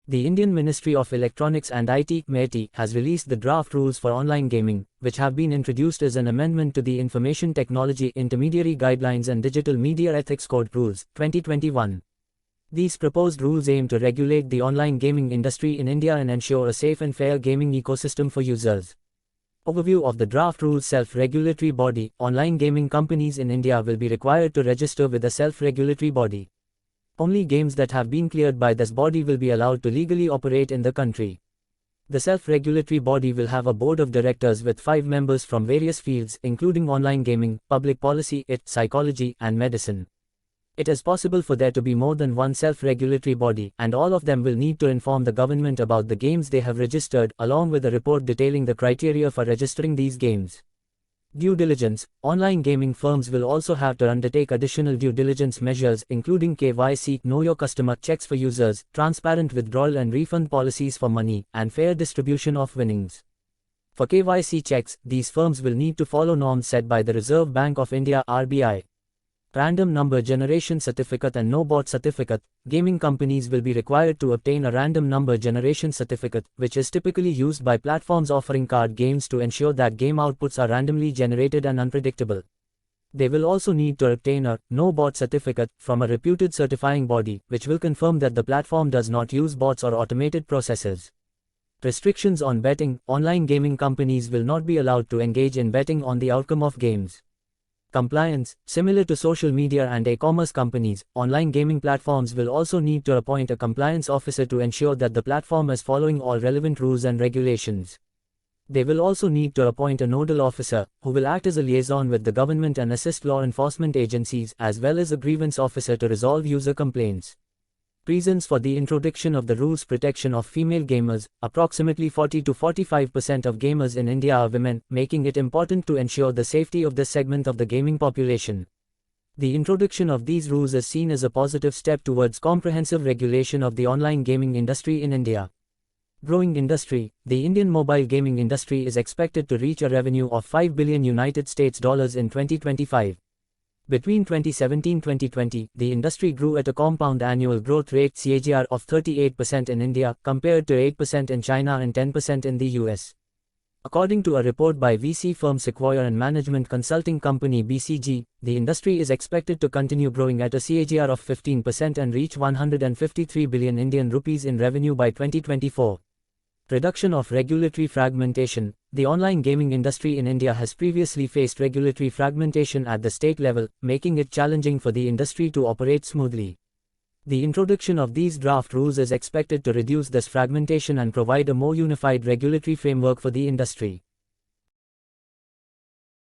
The Indian Ministry of Electronics and IT (MEIT) has released the draft rules for online gaming, which have been introduced as an amendment to the Information Technology Intermediary Guidelines and Digital Media Ethics Code Rules, 2021. These proposed rules aim to regulate the online gaming industry in India and ensure a safe and fair gaming ecosystem for users. Overview of the draft rules. Self-regulatory body. Online gaming companies in India will be required to register with a self-regulatory body. Only games that have been cleared by this body will be allowed to legally operate in the country. The self-regulatory body will have a board of directors with 5 members from various fields, including online gaming, public policy, psychology, and medicine. It is possible for there to be more than one self-regulatory body, and all of them will need to inform the government about the games they have registered, along with a report detailing the criteria for registering these games. Due diligence. Online gaming firms will also have to undertake additional due diligence measures, including KYC, Know Your Customer, checks for users, transparent withdrawal and refund policies for money, and fair distribution of winnings. For KYC checks, these firms will need to follow norms set by the Reserve Bank of India (RBI). Random number generation certificate and no bot certificate. Gaming companies will be required to obtain a random number generation certificate, which is typically used by platforms offering card games to ensure that game outputs are randomly generated and unpredictable. They will also need to obtain a no bot certificate from a reputed certifying body, which will confirm that the platform does not use bots or automated processes. Restrictions on betting. Online gaming companies will not be allowed to engage in betting on the outcome of games. Compliance. Similar to social media and e-commerce companies, online gaming platforms will also need to appoint a compliance officer to ensure that the platform is following all relevant rules and regulations. They will also need to appoint a nodal officer, who will act as a liaison with the government and assist law enforcement agencies, as well as a grievance officer to resolve user complaints. Reasons for the introduction of the rules. Protection of female gamers. Approximately 40 to 45% of gamers in India are women, making it important to ensure the safety of this segment of the gaming population. The introduction of these rules is seen as a positive step towards comprehensive regulation of the online gaming industry in India. Growing industry. The Indian mobile gaming industry is expected to reach a revenue of $5 billion in 2025. Between 2017-2020, the industry grew at a compound annual growth rate (CAGR) of 38% in India, compared to 8% in China and 10% in the US. According to a report by VC firm Sequoia and management consulting company BCG, the industry is expected to continue growing at a CAGR of 15% and reach 153 billion Indian rupees in revenue by 2024. Reduction of regulatory fragmentation. The online gaming industry in India has previously faced regulatory fragmentation at the state level, making it challenging for the industry to operate smoothly. The introduction of these draft rules is expected to reduce this fragmentation and provide a more unified regulatory framework for the industry.